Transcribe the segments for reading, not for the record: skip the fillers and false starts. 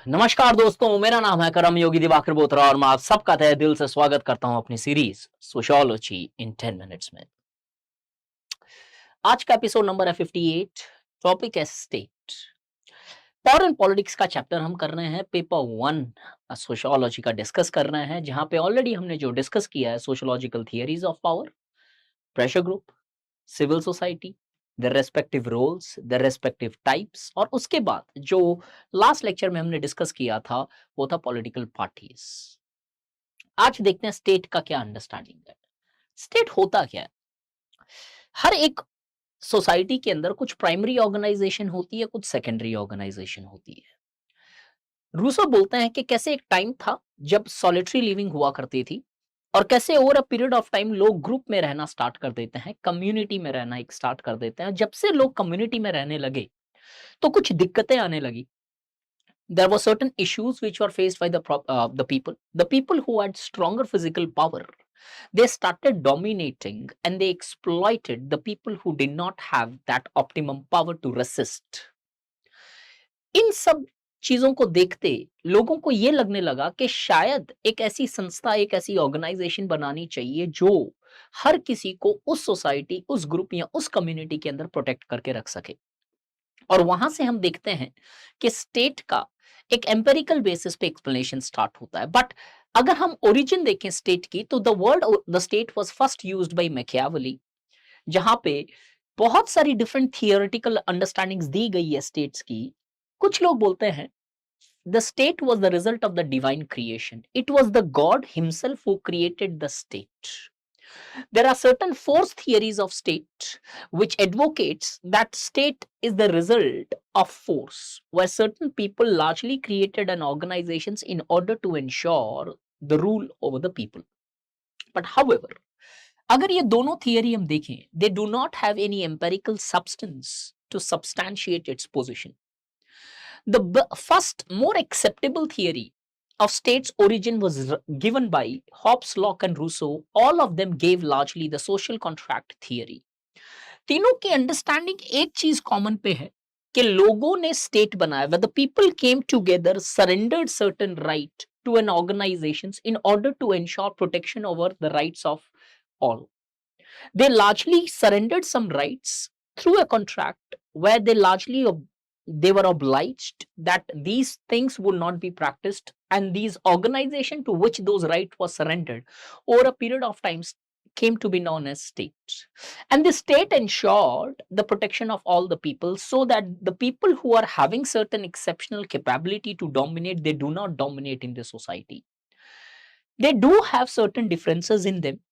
नमस्कार दोस्तों, मेरा नाम है करम योगी दिवाकर बोत्रा और मैं आप सबका तहे दिल से स्वागत करता हूं अपनी सीरीज सोशियोलॉजी इन 10 मिनट्स में। आज का एपिसोड नंबर है 58। टॉपिक है स्टेट। पावर एंड पॉलिटिक्स का चैप्टर हम कर रहे हैं, पेपर 1 सोशियोलॉजी का डिस्कस कर रहे हैं, जहां पे ऑलरेडी हमने जो डिस्कस किया है sociological theories of power, pressure group, civil society, the respective roles, the respective types, और उसके बाद जो लास्ट लेक्चर में हमने डिस्कस किया था वो था पॉलिटिकल पार्टीज। आज देखते हैं स्टेट का क्या अंडरस्टैंडिंग है। स्टेट होता क्या है? हर एक सोसाइटी के अंदर कुछ प्राइमरी ऑर्गेनाइजेशन होती है, कुछ सेकेंडरी ऑर्गेनाइजेशन होती है। रूसो बोलते हैं कि कैसे एक टाइम था जब सॉलिटरी लिविंग हुआ करती थी और कैसे over a period of time लोग ग्रुप में रहना स्टार्ट कर देते हैं, कम्युनिटी में रहना एक स्टार्ट कर देते हैं। जब से लोग कम्युनिटी में रहने लगे तो कुछ दिक्कतें आने लगी। There were certain issues which were faced by the people. The people who had stronger physical power, they started dominating and they exploited the people who did not have that optimum power to resist. इन सब चीजों को देखते लोगों को ये लगने लगा कि शायद एक ऐसी संस्था, एक ऐसी ऑर्गेनाइजेशन बनानी चाहिए जो हर किसी को उस सोसाइटी, उस ग्रुप या उस कम्युनिटी के अंदर प्रोटेक्ट करके रख सके। और वहां से हम देखते हैं कि स्टेट का एक एम्पेरिकल बेसिस पे एक्सप्लेनेशन स्टार्ट होता है। बट अगर हम ओरिजिन देखें स्टेट की, तो the word the state was first used by Machiavelli, जहां पे बहुत सारी डिफरेंट थियोरेटिकल अंडरस्टैंडिंग्स दी गई है स्टेट्स की। कुछ लोग बोलते हैं the state was the result of the divine creation, it was the God himself who created the state. There are certain force theories of state which advocates that state is the result of force, where certain people largely created an organizations in order to ensure the rule over the people. But however, अगर ये दोनों theory हम देखें, they do not have any empirical substance to substantiate its position. The first more acceptable theory of state's origin was given by Hobbes, Locke and Rousseau. All of them gave largely the social contract theory. तीनों की understanding एक चीज common पे है कि लोगों ने state बनाया, where the people came together, surrendered certain right to an organizations in order to ensure protection over the rights of all. They largely surrendered some rights through a contract where they were obliged that these things would not be practiced, and these organization to which those rights were surrendered over a period of time came to be known as states. And the state ensured the protection of all the people, so that the people who are having certain exceptional capability to dominate, they do not dominate in the society. They do have certain differences in them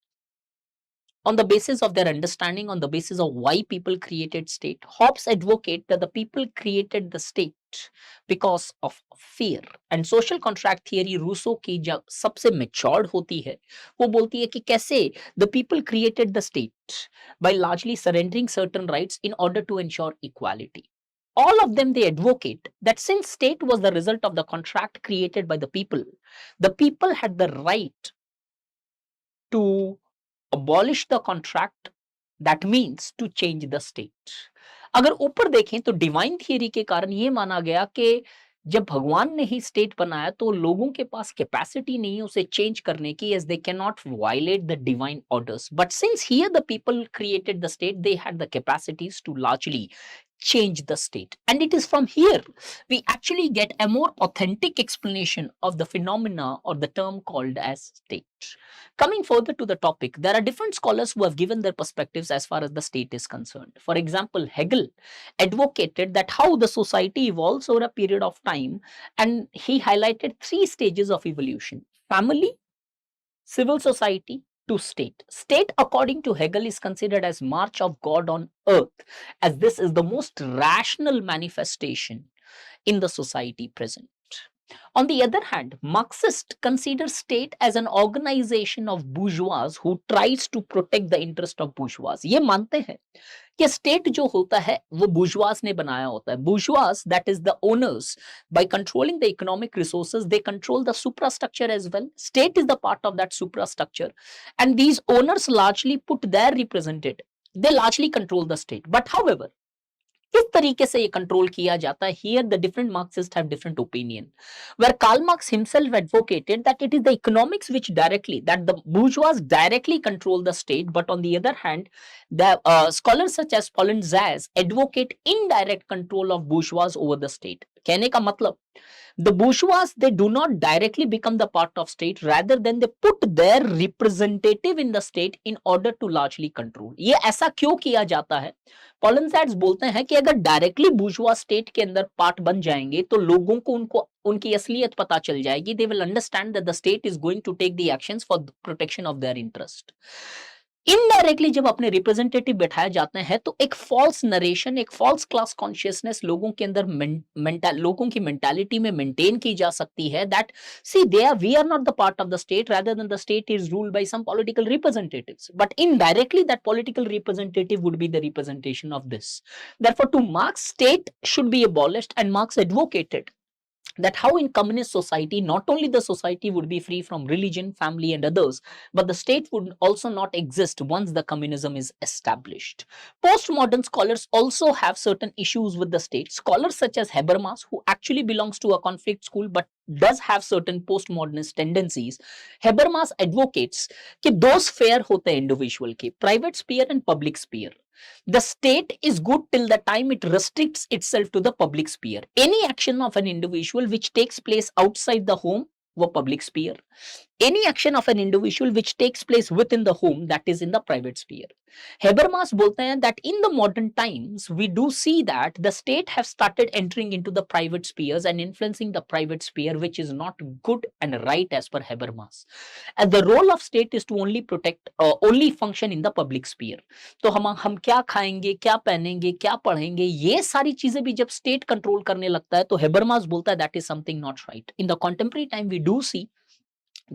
on the basis of their understanding, on the basis of why people created state. Hobbes advocate that the people created the state because of fear. And social contract theory Rousseau की जब सबसे matured होती है, वो बोलती है कि कैसे the people created the state by largely surrendering certain rights in order to ensure equality. All of them, they advocate that since state was the result of the contract created by the people had the right to abolish the contract, that means to change the state. अगर ऊपर देखें तो divine theory के कारण ये माना गया कि जब भगवान ने ही स्टेट बनाया तो लोगों के पास कैपेसिटी नहीं है उसे चेंज करने की, as they cannot violate the divine orders. But since here the people created the state, they had the capacities to largely change the state. And it is from here we actually get a more authentic explanation of the phenomena or the term called as state. Coming further to the topic, there are different scholars who have given their perspectives as far as the state is concerned. For example, Hegel advocated that how the society evolves over a period of time, and he highlighted 3 stages of evolution: family, civil society to state. State, according to Hegel, is considered as march of God on earth, as this is the most rational manifestation in the society present. On the other hand, Marxist consider state as an organization of bourgeois who tries to protect the interest of bourgeois. ये मानते हैं कि state जो होता है वो bourgeois ने बनाया होता है. Bourgeois, that is the owners, by controlling the economic resources, they control the suprastructure as well. State is the part of that suprastructure, and these owners largely put their representative. They largely control the state. But however, इस तरीके से ये control किया जाता है, here the different Marxist have different opinion. Where Karl Marx himself advocated that it is the economics which directly, that the bourgeois directly control the state, but on the other hand, the scholars such as Paul Zayas advocate indirect control of bourgeois over the state. कहने का मतलब the bourgeois, they do not directly become the part of state, rather than they put their representative in the state in order to largely control. ये ऐसा क्यों किया जाता है? पॉलिनसैट्स बोलते हैं कि अगर डायरेक्टली बुर्जुआ स्टेट के अंदर पार्ट बन जाएंगे तो लोगों को उनको उनकी असलियत पता चल जाएगी. They will understand that the state is going to take the actions for protection of their interest. Indirectly जब अपने रिप्रेजेंटेटिव बैठाए जाते हैं तो एक फॉल्स नरेशन, एक फॉल्स क्लास कॉन्शियसनेस लोगों के अंदर लोगों की मेंटालिटी में मेंटेन की जा सकती है. That see we are not the part of the state, rather than the state is ruled by some political representatives, but indirectly that political representative would be the representation of this. Therefore, to Marx, state should be abolished, and Marx advocated that how in communist society not only the society would be free from religion, family and others, but the state would also not exist once the communism is established. Postmodern scholars also have certain issues with the state. Scholars such as Habermas, who actually belongs to a conflict school but does have certain postmodernist tendencies, Habermas advocates कि दो sphere होते हैं individual के, private sphere and public sphere. The state is good till the time it restricts itself to the public sphere. Any action of an individual which takes place outside the home, वो public sphere. Any action of an individual which takes place within the home, that is in the private sphere. Habermas बोलते हैं that in the modern times we do see that the state have started entering into the private spheres and influencing the private sphere, which is not good and right as per Habermas. And the role of state is to only protect, only function in the public sphere. तो हम क्या खाएंगे, क्या पहनेंगे, क्या पढ़ेंगे, ये सारी चीजें भी जब स्टेट कंट्रोल करने लगता है तो Habermas बोलता है that is something not right. In the contemporary time we do see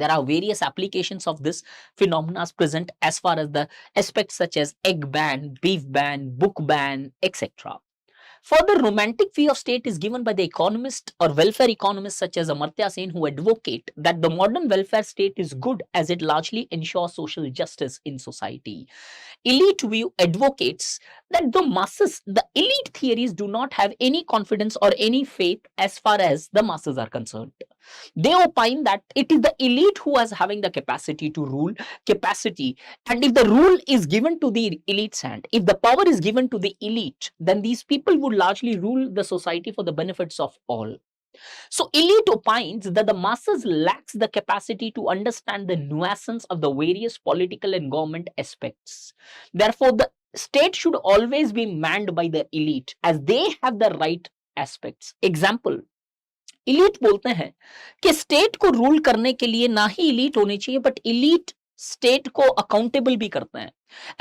there are various applications of this phenomena present as far as the aspects such as egg ban, beef ban, book ban, etc. Further, romantic view of state is given by the economist or welfare economists such as Amartya Sen, who advocate that the modern welfare state is good as it largely ensures social justice in society. Elite view advocates that the masses, the elite theories do not have any confidence or any faith as far as the masses are concerned. They opine that it is the elite who is having the capacity to rule, and if the rule is given to the elite's hand, if the power is given to the elite, then these people would largely rule the society for the benefits of all. So elite opines that the masses lacks the capacity to understand the nuances of the various political and government aspects. Therefore, the state should always be manned by the elite as they have the right aspects. Example, elite बोलते हैं कि state को rule करने के लिए ना ही elite होने चाहिए बट इलीट स्टेट को अकाउंटेबल भी करते हैं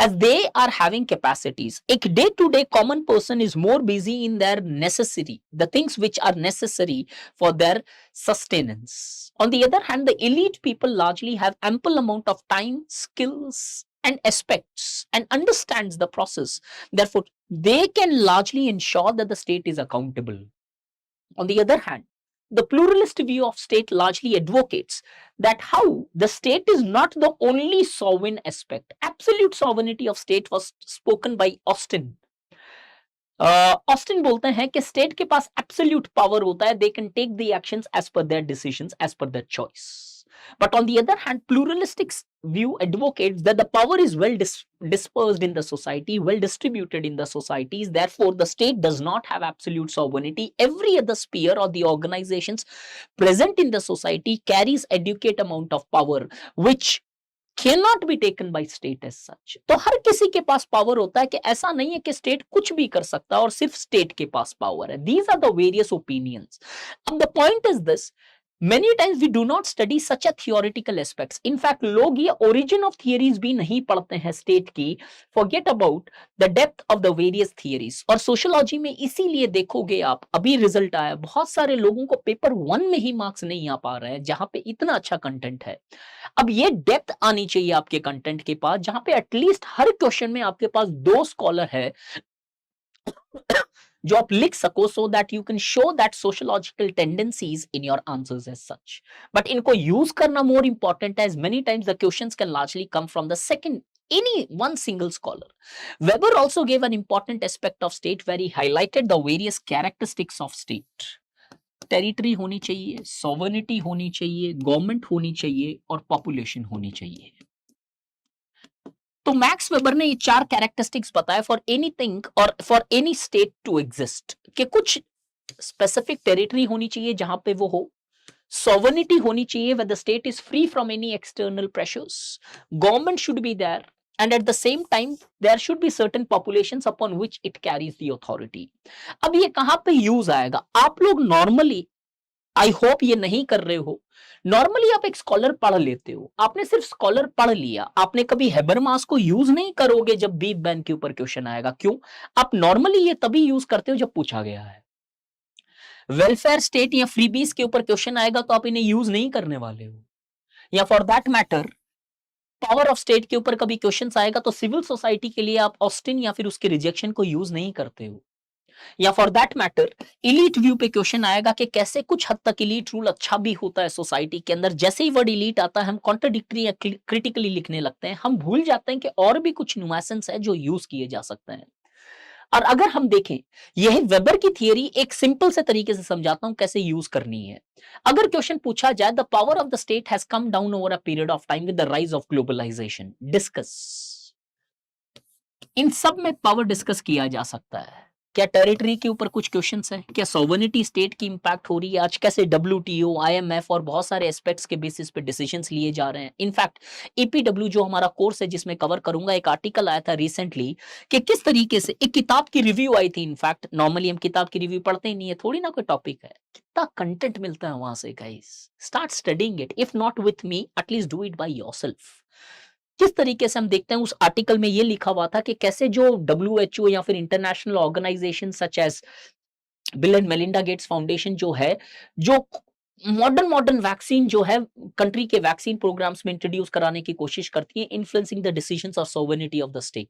as they are having capacities. एक day to day common person is more busy in their necessary, the things which are necessary for their sustenance. On the other hand, the elite people largely have ample amount of time, skills and aspects and understands the process. Therefore, they can largely ensure that the state is accountable. On the other hand, the pluralist view of state largely advocates that how the state is not the only sovereign aspect. Absolute sovereignty of state was spoken by Austin. Austin बोलते हैं कि state के पास absolute power होता है, they can take the actions as per their decisions, as per their choice. But on the other hand, pluralistic view advocates that the power is well dispersed in the society, well distributed in the societies. Therefore, the state does not have absolute sovereignty. Every other sphere or the organizations present in the society carries adequate amount of power, which cannot be taken by state as such. तो हर किसी के पास power होता है कि ऐसा नहीं है कि स्टेट कुछ भी कर सकता है और सिर्फ स्टेट के पास पावर है. These are the various opinions. अब the point is this. Many times we do not study such a theoretical aspects. In fact, लोग ये origin of theories भी नहीं पढ़ते हैं state की. Forget about the depth of the various theories. और sociology में इसीलिए देखोगे आप, अभी रिजल्ट आया, बहुत सारे लोगों को पेपर 1 में ही मार्क्स नहीं आ पा रहे हैं जहां पे इतना अच्छा कंटेंट है. अब ये डेप्थ आनी चाहिए आपके कंटेंट के पास जहां पे एटलीस्ट हर क्वेश्चन में आपके पास 2 स्कॉलर है जो आप लिख सको, so that you can show that sociological tendencies in your answers as such. But इनको use करना more important as many times the questions can largely come from the second any one single scholar. Weber also gave an important aspect of state where he highlighted the various characteristics of state. Territory होनी चाहिए, sovereignty होनी चाहिए, government होनी चाहिए और population होनी चाहिए। तो मैक्स वेबर ने ये 4 कैरेक्टरिस्टिक्स बताए फॉर एनीथिंग और for any state to exist, कि कुछ स्पेसिफिक टेरिटरी होनी चाहिए जहां पे वो हो, sovereignty होनी चाहिए where the state is free from any external pressures, government should be there, and at the same time there should be certain populations upon which it carries the authority. अब ये कहां पे यूज आएगा? आप लोग normally, I hope ये नहीं कर रहे हो, नॉर्मली आप एक स्कॉलर पढ़ लेते हो, आपने सिर्फ स्कॉलर पढ़ लिया, आपने कभी हेबरमास को यूज नहीं करोगे जब बीफ बैन के ऊपर क्वेश्चन आएगा। क्यों? आप नॉर्मली ये तभी यूज करते हो जब पूछा गया है। वेलफेयर स्टेट या फ्रीबीज के ऊपर क्वेश्चन आएगा तो आप इन्हें यूज नहीं करने वाले हो। या for that matter power of state के ऊपर कभी क्वेश्चन आएगा तो सिविल सोसाइटी के लिए आप ऑस्टिन या फिर उसके रिजेक्शन को यूज नहीं करते हो। या for that matter elite view पे क्वेश्चन आएगा कि कैसे कुछ हद तक इलीट रूल अच्छा भी होता है सोसाइटी के अंदर, जैसे ही वर्ड इलीट आता है हम कॉन्ट्राडिक्टरी या क्रिटिकली लिखने लगते हैं, हम भूल जाते हैं कि और भी कुछ नुआंसेस है जो यूज किए जा सकते हैं। और अगर हम देखें, यह वेबर की थियरी एक सिंपल से तरीके से समझाता हूं कैसे यूज करनी है। अगर क्वेश्चन पूछा जाए the power of the state has come down over a period of time with the rise of globalisation, discuss. इन सब में पावर डिस्कस किया जा सकता है। क्या टेरिटरी के ऊपर कुछ क्वेश्चंस हैं? क्या सॉवर्निटी स्टेट की इंपैक्ट हो रही है? आज कैसे WTO, IMF और बहुत सारे एस्पेक्ट्स के बेसिस पे डिसीजंस लिए जा रहे हैं। इनफैक्ट EPW जो हमारा कोर्स है जिसमें कवर करूंगा, एक आर्टिकल आया था रिसेंटली कि किस तरीके से एक किताब की रिव्यू आई थी। इनफैक्ट नॉर्मली हम किताब की रिव्यू पढ़ते ही नहीं है, थोड़ी ना कोई टॉपिक है, कितना कंटेंट मिलता है वहां से। Guys start studying it, if not with me at least do it by yourself. किस तरीके से हम देखते हैं, उस आर्टिकल में ये लिखा हुआ था कि कैसे जो WHO या फिर international organisation such as Bill and Melinda Gates foundation जो है, जो मॉडर्न वैक्सीन जो है कंट्री के वैक्सीन प्रोग्राम्स में इंट्रोड्यूस कराने की कोशिश करती है, influencing the decisions of sovereignty of the state.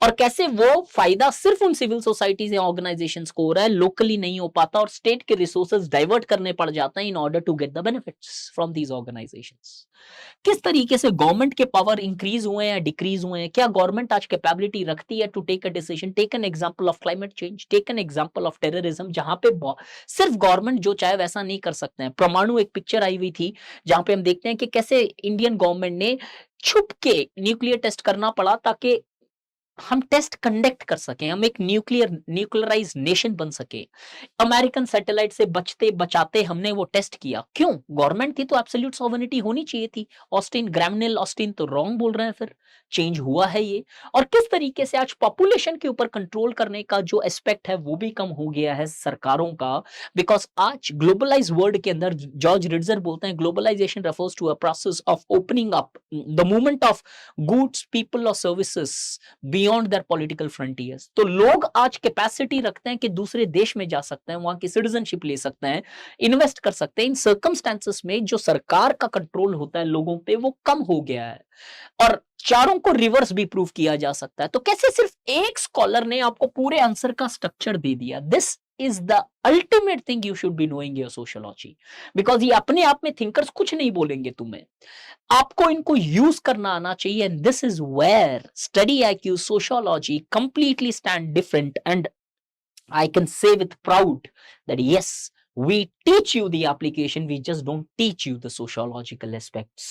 और कैसे वो फायदा सिर्फ उन सिविल सोसाइटीज या ऑर्गेनाइजेशंस को हो रहा है, लोकली नहीं हो पाता और स्टेट के रिसोर्सेज डाइवर्ट करने पड़ जाते हैं in order to get the benefits from these organisations. किस तरीके से गवर्नमेंट के पावर इंक्रीज हुए हैं या डिक्रीज हुए हैं? क्या गवर्नमेंट आज कैपेबिलिटी रखती है to take a decision? Take an example of climate change, take an example of terrorism, जहां पे सिर्फ गवर्नमेंट जो चाहे वैसा नहीं कर सकते हैं। परमाणु एक पिक्चर आई हुई थी जहां पे हम देखते हैं कि कैसे इंडियन गवर्नमेंट ने छुप के न्यूक्लियर टेस्ट करना पड़ा ताकि हम टेस्ट कंडक्ट कर सकें, हम एक न्यूक्लियराइज नेशन बन सके। अमेरिकन सैटेलाइट से बचते बचाते हमने वो टेस्ट किया। क्यों? गवर्नमेंट थी तो एब्सोल्यूट सॉवरेनिटी होनी चाहिए थी। ऑस्टिन, ग्रैमनेल ऑस्टिन तो रॉन्ग बोल रहे हैं, फिर चेंज हुआ है ये। और किस तरीके से आज पॉपुलेशन के ऊपर कंट्रोल करने का जो एस्पेक्ट है वो भी कम हो गया है सरकारों का, बिकॉज आज ग्लोबलाइज वर्ल्ड के अंदर जॉर्ज रिट्जर बोलते हैं globalization refers to a process of opening up the movement of goods, people और services beyond their political frontiers. तो लोग आज कैपेसिटी रखते हैं कि दूसरे देश में जा सकते हैं, वहां की सिटीजनशिप ले सकते हैं, इन्वेस्ट कर सकते हैं। इन सर्कमस्टेंसेस में जो सरकार का कंट्रोल होता है लोगों पे वो कम हो गया है और चारों को रिवर्स भी प्रूव किया जा सकता है। तो कैसे सिर्फ एक स्कॉलर ने आपको पूरे आंसर का स्ट्रक्चर दे दिया? This is the ultimate thing you should be knowing your sociology, because ये अपने आप में थिंकर्स कुछ नहीं बोलेंगे तुम्हें, आपको इनको यूज करना आना चाहिए। And this is where study IQ, sociology completely stand different, and I can say with proud that yes, we teach you the application, we just don't teach you the sociological aspects.